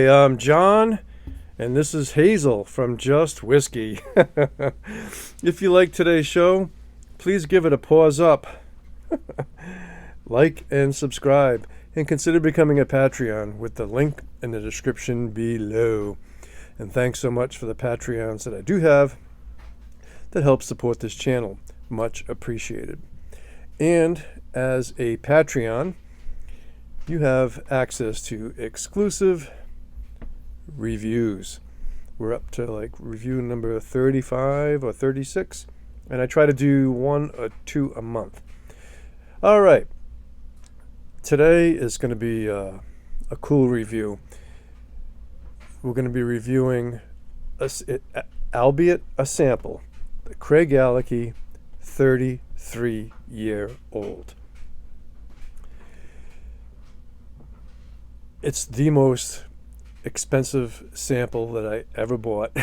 I'm John, and this is Hazel from Just Whiskey. If you like today's show, please give it a paws up, like and subscribe, and consider becoming a Patreon with the link in the description below. And thanks so much for the Patreons that I do have that help support this channel. Much appreciated. And as a Patreon, you have access to exclusive reviews. We're up to like review number 35 or 36, and I try to do 1 or 2 a month. All right, today is going to be a cool review. We're going to be reviewing, albeit a sample, the Craigellachie 33-year-old. It's the most expensive sample that I ever bought.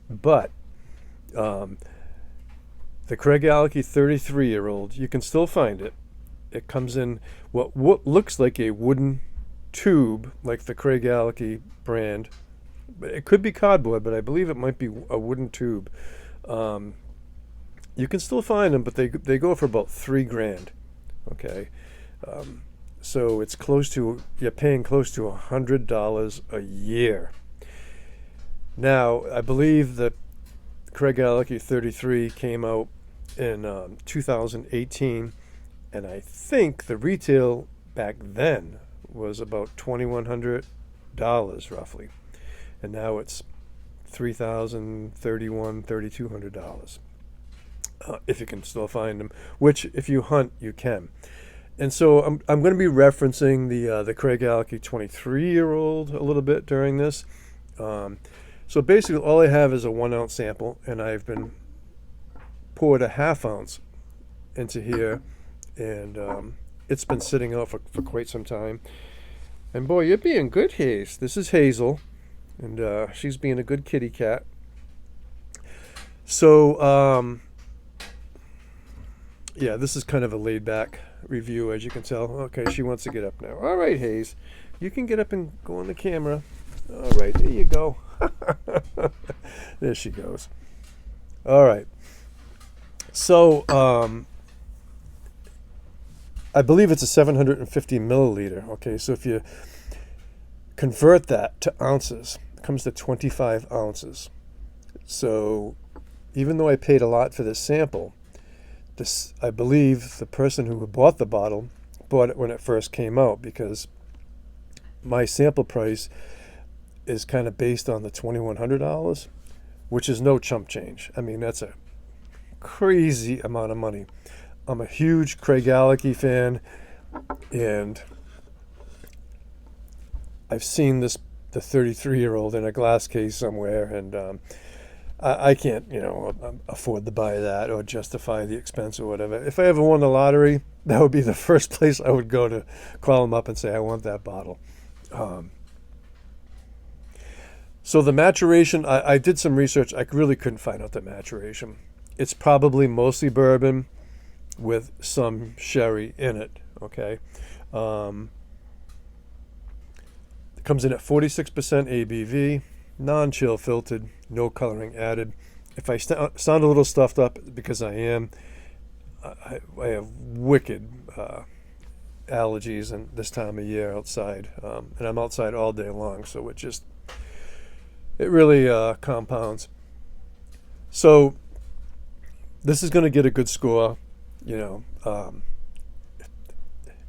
But the Craigellachie 33-year-old, you can still find it. It comes in what looks like a wooden tube, like the Craigellachie brand. It could be cardboard, but I believe it might be a wooden tube. You can still find them, but they go for about $3,000. Okay. So it's you're paying close to $100 a year. Now, I believe that Craigellachie 33 came out in 2018, and I think the retail back then was about $2,100 roughly, and now it's $3,000, $3,100, $3,200. If you can still find them, which if you hunt, you can. And so I'm going to be referencing the Craigellachie 23-year-old a little bit during this. So basically, all I have is a 1 ounce sample, and I've been poured a 1/2 ounce into here, and it's been sitting out for quite some time. And boy, you're being good, Haze. This is Hazel, and she's being a good kitty cat. So yeah, this is kind of a laid back review, as you can tell. Okay, she wants to get up now. All right, Haze, you can get up and go on the camera. All right, there you go. There she goes. All right. So I believe it's a 750 milliliter. Okay, so if you convert that to ounces, it comes to 25 ounces. So even though I paid a lot for this sample, I believe the person who bought the bottle bought it when it first came out, because my sample price is kind of based on the $2,100, which is no chump change. I mean, that's a crazy amount of money. I'm a huge Craigellachie fan, and I've seen the 33-year-old in a glass case somewhere, and I can't, afford to buy that or justify the expense or whatever. If I ever won the lottery, that would be the first place I would go to call them up and say, I want that bottle. So the maturation, I did some research. I really couldn't find out the maturation. It's probably mostly bourbon with some sherry in it, okay? It comes in at 46% ABV. Non-chill filtered, no coloring added. If I sound a little stuffed up, because I am, I have wicked allergies and this time of year outside, and I'm outside all day long, so it really compounds. So this is going to get a good score.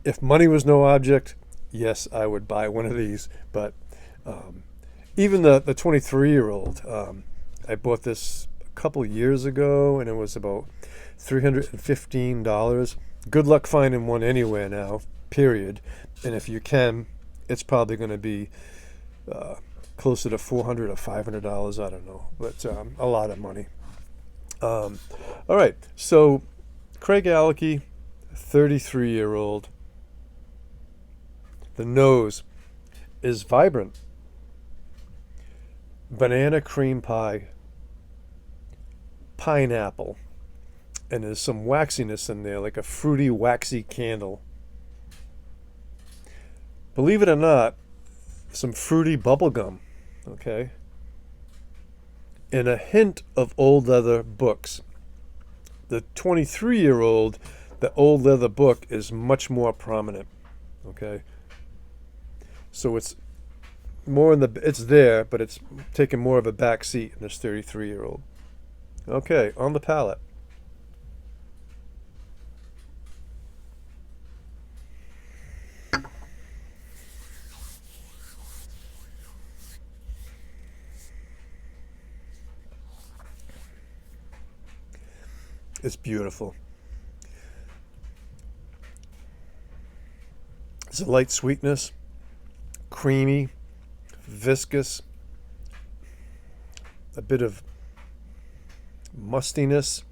If money was no object, yes, I would buy one of these, but even the 23-year-old, I bought this a couple years ago, and it was about $315. Good luck finding one anywhere now, period. And if you can, it's probably going to be closer to $400 or $500. I don't know, but a lot of money. All right, so Craigellachie, 33-year-old. The nose is vibrant. Banana cream pie, pineapple, and there's some waxiness in there, like a fruity, waxy candle. Believe it or not, some fruity bubble gum, okay, and a hint of old leather books. The 23-year-old, the old leather book is much more prominent, okay. So it's more in the, it's there, but it's taking more of a back seat in this 33-year-old. Okay, on the palate. It's beautiful. It's a light sweetness, creamy, viscous, a bit of mustiness,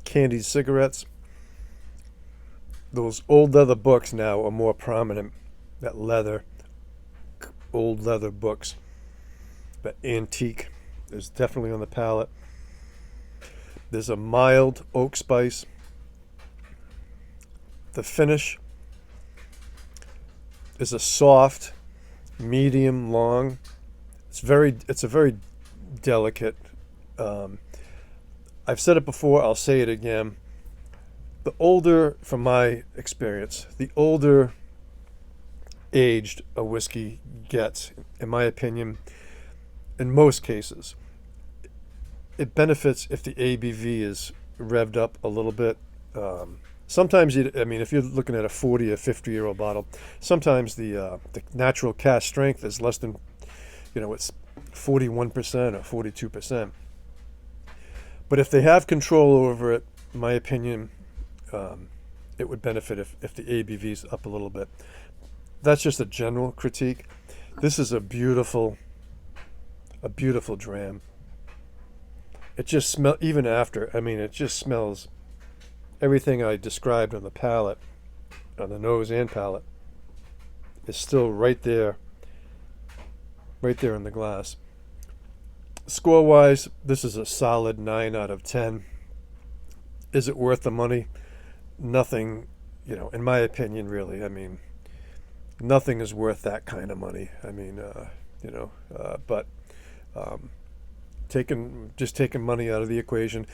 candied cigarettes. Those old leather books now are more prominent. That leather, old leather books, that antique is definitely on the palate. There's a mild oak spice. The finish is a soft, medium long. It's a very delicate. I've said it before, I'll say it again. The older, from my experience, the older aged a whiskey gets, in my opinion, in most cases, it benefits if the ABV is revved up a little bit. Sometimes, if you're looking at a 40 or 50-year-old bottle, sometimes the natural cask strength is less than, it's 41% or 42%. But if they have control over it, in my opinion, it would benefit if the ABV is up a little bit. That's just a general critique. This is a beautiful dram. It just smells, even after, it just smells everything I described on the palate, on the nose and palate, is still right there in the glass. Score-wise, this is a solid 9 out of 10. Is it worth the money? Nothing, in my opinion, really. Nothing is worth that kind of money. But taking money out of the equation.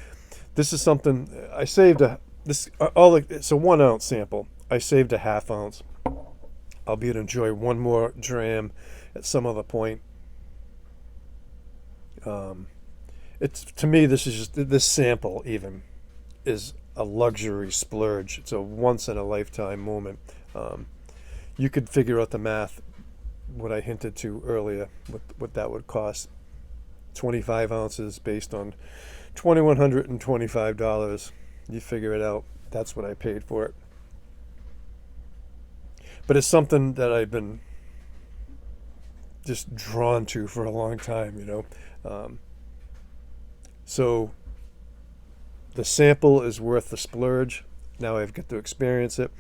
This is something I saved it's a 1 ounce sample. I saved a half ounce. I'll be able to enjoy one more dram at some other point. It's, to me, this sample even is a luxury splurge. It's a once in a lifetime moment. You could figure out the math, what I hinted to earlier, what that would cost. 25 ounces based on $2,125. You figure it out. That's what I paid for it. But it's something that I've been just drawn to for a long time, So the sample is worth the splurge. Now I've got to experience it.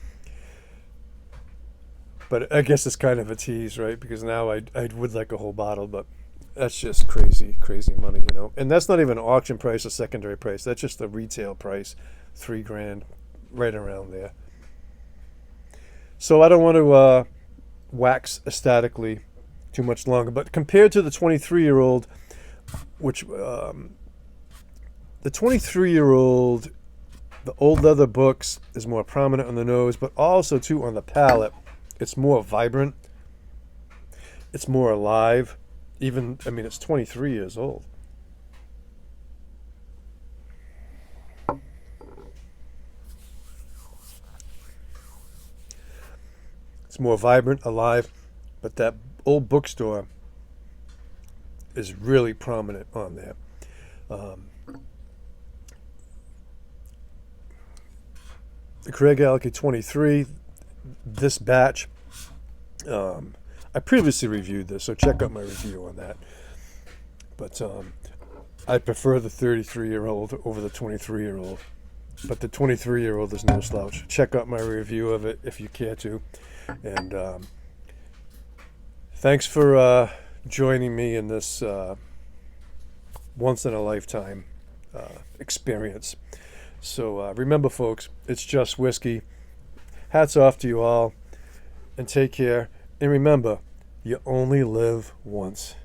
But I guess it's kind of a tease, right? Because now I would like a whole bottle, but that's just crazy money, And that's not even auction price or secondary price. That's just the retail price, $3,000, right around there. So I don't want to wax ecstatically too much longer. But compared to the 23-year-old, which the 23-year-old, the old leather books is more prominent on the nose, but also too on the palate. It's more vibrant. It's more alive. It's 23 years old. It's more vibrant, alive, but that old bookstore is really prominent on there. The Craigellachie 23, this batch, I previously reviewed this, so check out my review on that. But I prefer the 33-year-old over the 23-year-old. But the 23-year-old is no slouch. Check out my review of it if you care to. And thanks for joining me in this once-in-a-lifetime experience. So remember, folks, it's just whiskey. Hats off to you all, and take care. And remember, you only live once.